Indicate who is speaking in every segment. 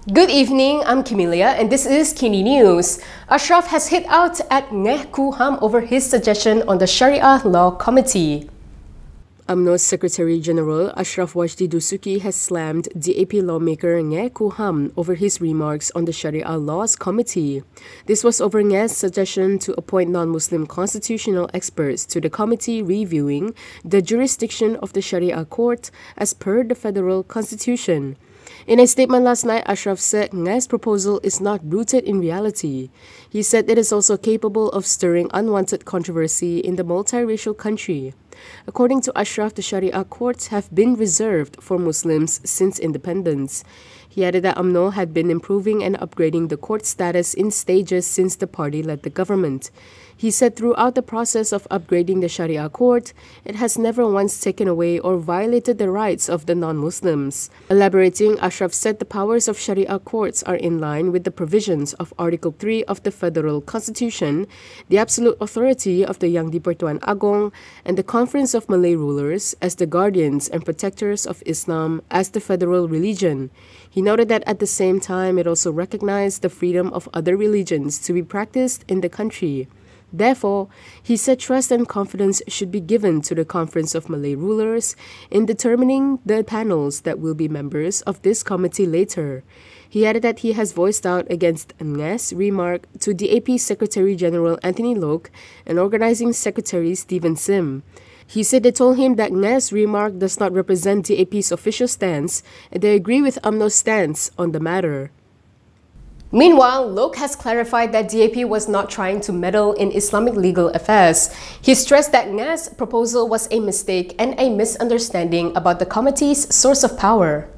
Speaker 1: Good evening, I'm Camelia and this is KiniNews. Asyraf has hit out at Ngeh Koo Ham over his suggestion on the Sharia Law Committee. Umno's Secretary General Asyraf Wajdi Dusuki has slammed DAP lawmaker Ngeh Koo Ham over his remarks on the Sharia Laws Committee. This was over Ngeh's suggestion to appoint non-Muslim constitutional experts to the committee reviewing the jurisdiction of the Sharia court as per the federal constitution. In a statement last night, Asyraf said Ngeh's proposal is not rooted in reality. He said it is also capable of stirring unwanted controversy in the multiracial country. According to Asyraf, the Sharia courts have been reserved for Muslims since independence. He added that Umno had been improving and upgrading the court status in stages since the party led the government. He said throughout the process of upgrading the Sharia court, it has never once taken away or violated the rights of the non-Muslims. Elaborating, Asyraf said the powers of Sharia courts are in line with the provisions of Article 3 of the Federal Constitution, the absolute authority of the Yang di-Pertuan Agong, and the Conference of Malay Rulers as the guardians and protectors of Islam as the federal religion. He noted that at the same time, it also recognized the freedom of other religions to be practiced in the country. Therefore, he said trust and confidence should be given to the Conference of Malay Rulers in determining the panels that will be members of this committee later. He added that he has voiced out against Ngeh's remark to DAP Secretary General Anthony Loke and Organizing Secretary Stephen Sim. He said they told him that Ngeh's remark does not represent DAP's official stance and they agree with Umno's stance on the matter. Meanwhile, Loke has clarified that DAP was not trying to meddle in Islamic legal affairs. He stressed that Ngeh's proposal was a mistake and a misunderstanding about the committee's source of power.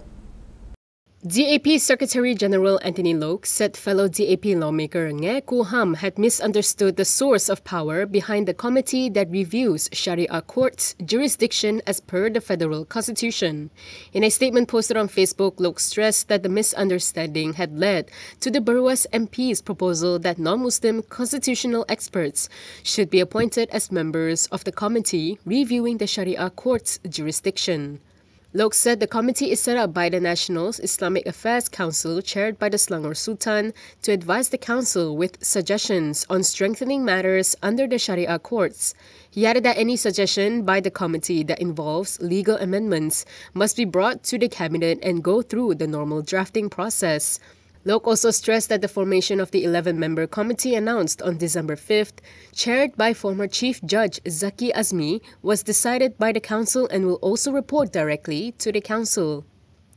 Speaker 1: DAP Secretary General Anthony Loke said fellow DAP lawmaker Ngeh Koo Ham had misunderstood the source of power behind the committee that reviews Sharia courts' jurisdiction as per the federal constitution. In a statement posted on Facebook, Loke stressed that the misunderstanding had led to the Beruas MP's proposal that non-Muslim constitutional experts should be appointed as members of the committee reviewing the Sharia court's jurisdiction. Loke said the committee is set up by the National Islamic Affairs Council chaired by the Selangor Sultan to advise the council with suggestions on strengthening matters under the Sharia courts. He added that any suggestion by the committee that involves legal amendments must be brought to the cabinet and go through the normal drafting process. Loke also stressed that the formation of the 11-member committee announced on December 5th, chaired by former Chief Judge Zaki Azmi, was decided by the council and will also report directly to the council.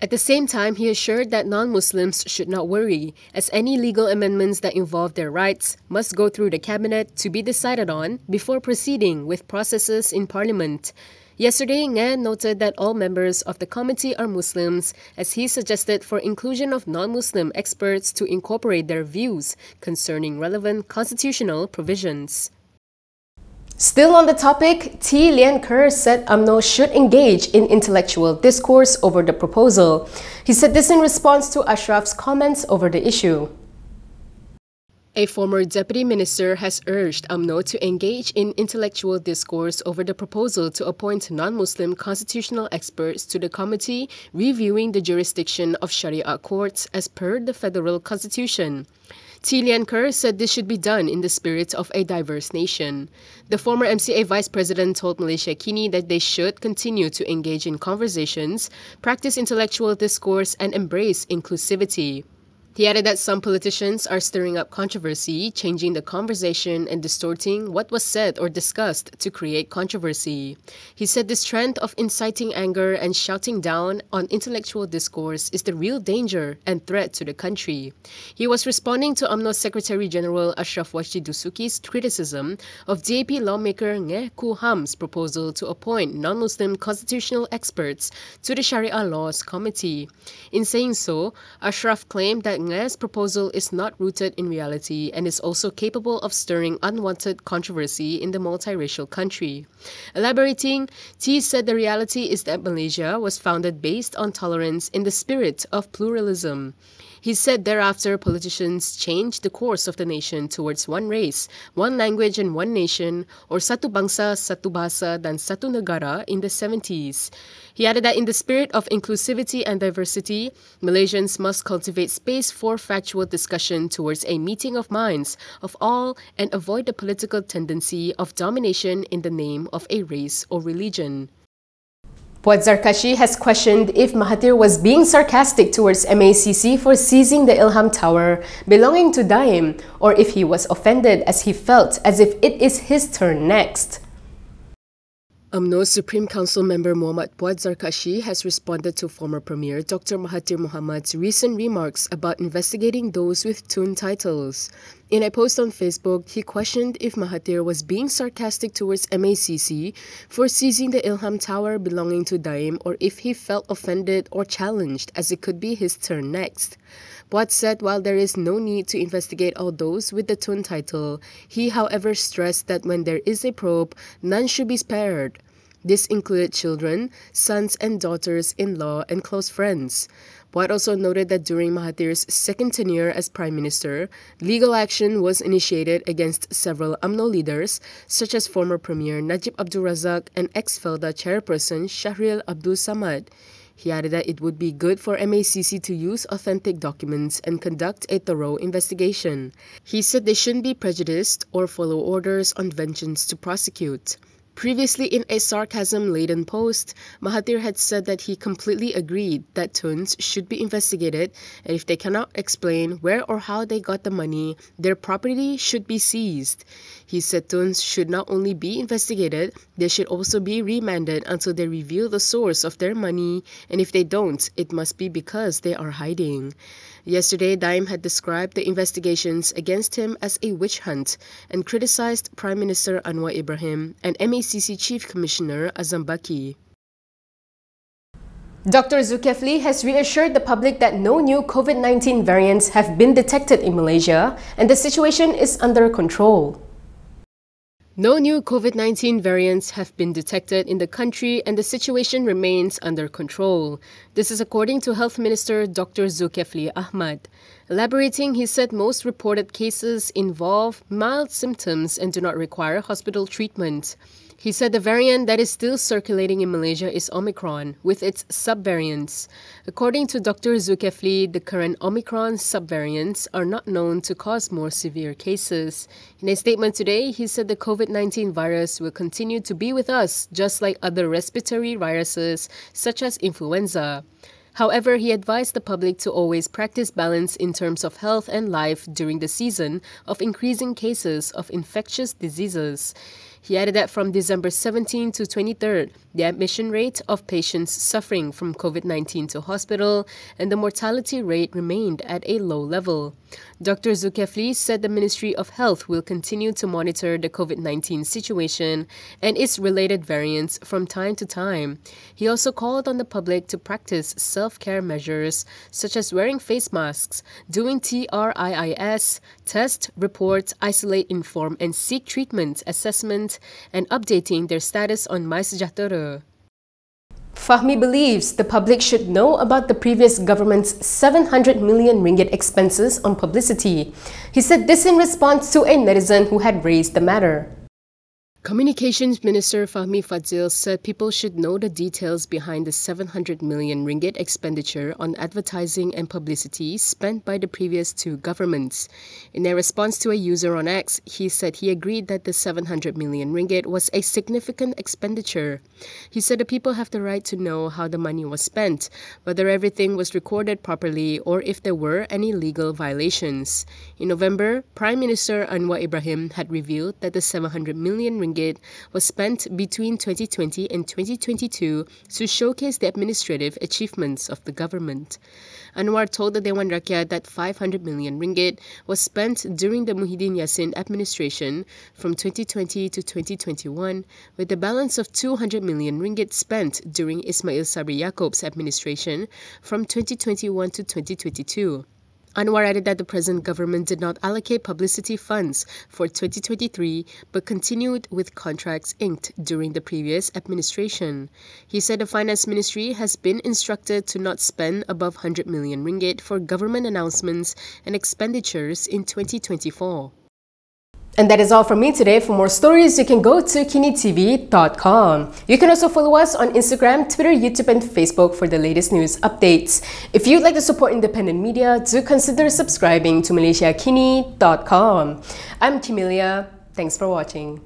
Speaker 1: At the same time, he assured that non-Muslims should not worry, as any legal amendments that involve their rights must go through the cabinet to be decided on before proceeding with processes in parliament. Yesterday, Ngeh noted that all members of the committee are Muslims, as he suggested for inclusion of non-Muslim experts to incorporate their views concerning relevant constitutional provisions. Still on the topic, T. Lian Kerr said Umno should engage in intellectual discourse over the proposal. He said this in response to Asyraf's comments over the issue. A former deputy minister has urged Umno to engage in intellectual discourse over the proposal to appoint non-Muslim constitutional experts to the committee reviewing the jurisdiction of Sharia courts as per the federal constitution. T. Lian Kerr said this should be done in the spirit of a diverse nation. The former MCA vice president told Malaysia Kini that they should continue to engage in conversations, practice intellectual discourse, and embrace inclusivity. He added that some politicians are stirring up controversy, changing the conversation and distorting what was said or discussed to create controversy. He said this trend of inciting anger and shouting down on intellectual discourse is the real danger and threat to the country. He was responding to Umno Secretary General Asyraf Wajdi Dusuki's criticism of DAP lawmaker Ngeh Koo Ham's proposal to appoint non-Muslim constitutional experts to the Sharia Laws Committee. In saying so, Asyraf claimed that Ngeh's proposal is not rooted in reality and is also capable of stirring unwanted controversy in the multiracial country. Elaborating, T said the reality is that Malaysia was founded based on tolerance in the spirit of pluralism. He said thereafter politicians changed the course of the nation towards one race, one language and one nation, or satu bangsa, satu bahasa, dan satu negara in the 70s. He added that in the spirit of inclusivity and diversity, Malaysians must cultivate space for factual discussion towards a meeting of minds of all and avoid the political tendency of domination in the name of a race or religion. Puad Zarkashi has questioned if Mahathir was being sarcastic towards MACC for seizing the Ilham Tower belonging to Daim, or if he was offended as he felt as if it is his turn next. Umno Supreme Council member Mohd Puad Zarkashi has responded to former Premier Dr Mahathir Mohamad's recent remarks about investigating those with Tun titles. In a post on Facebook, he questioned if Mahathir was being sarcastic towards MACC for seizing the Ilham Tower belonging to Daim, or if he felt offended or challenged as it could be his turn next. Puad said while there is no need to investigate all those with the Tun title, he however stressed that when there is a probe, none should be spared. This included children, sons and daughters-in-law and close friends. Puad also noted that during Mahathir's second tenure as Prime Minister, legal action was initiated against several UMNO leaders, such as former Premier Najib Abdul Razak and ex-FELDA chairperson Shahril Abdul Samad. He added that it would be good for MACC to use authentic documents and conduct a thorough investigation. He said they shouldn't be prejudiced or follow orders on vengeance to prosecute. Previously, in a sarcasm-laden post, Mahathir had said that he completely agreed that Tuns should be investigated, and if they cannot explain where or how they got the money, their property should be seized. He said Tuns should not only be investigated, they should also be remanded until they reveal the source of their money, and if they don't, it must be because they are hiding. Yesterday, Daim had described the investigations against him as a witch hunt and criticized Prime Minister Anwar Ibrahim and MACC Chief Commissioner Azam Baki. Dr Zulkifli has reassured the public that no new COVID-19 variants have been detected in Malaysia and the situation is under control. No new COVID-19 variants have been detected in the country and the situation remains under control. This is according to Health Minister Dr Zulkifli Ahmad. Elaborating, he said most reported cases involve mild symptoms and do not require hospital treatment. He said the variant that is still circulating in Malaysia is Omicron, with its subvariants. According to Dr. Zulkifli, the current Omicron subvariants are not known to cause more severe cases. In a statement today, he said the COVID-19 virus will continue to be with us, just like other respiratory viruses, such as influenza. However, he advised the public to always practice balance in terms of health and life during the season of increasing cases of infectious diseases. He added that from December 17 to 23rd, the admission rate of patients suffering from COVID-19 to hospital and the mortality rate remained at a low level. Dr. Zulkifli said the Ministry of Health will continue to monitor the COVID-19 situation and its related variants from time to time. He also called on the public to practice self-care measures such as wearing face masks, doing TRIIS, test, report, isolate, inform and seek treatment assessment, and updating their status on MySejahtera. Fahmi believes the public should know about the previous government's 700 million ringgit expenses on publicity. He said this in response to a netizen who had raised the matter. Communications Minister Fahmi Fadzil said people should know the details behind the 700 million ringgit expenditure on advertising and publicity spent by the previous two governments. In a response to a user on X, he said he agreed that the 700 million ringgit was a significant expenditure. He said the people have the right to know how the money was spent, whether everything was recorded properly or if there were any legal violations. In November, Prime Minister Anwar Ibrahim had revealed that the 700 million ringgit was spent between 2020 and 2022 to showcase the administrative achievements of the government. Anwar told the Dewan Rakyat that 500 million ringgit was spent during the Muhyiddin Yassin administration from 2020 to 2021, with the balance of 200 million ringgit spent during Ismail Sabri Yaakoob's administration from 2021 to 2022. Anwar added that the present government did not allocate publicity funds for 2023 but continued with contracts inked during the previous administration. He said the Finance Ministry has been instructed to not spend above 100 million ringgit for government announcements and expenditures in 2024. And that is all from me today. For more stories, you can go to Kinitv.com. You can also follow us on Instagram, Twitter, YouTube, and Facebook for the latest news updates. If you'd like to support independent media, do consider subscribing to MalaysiaKini.com. I'm Camelia. Thanks for watching.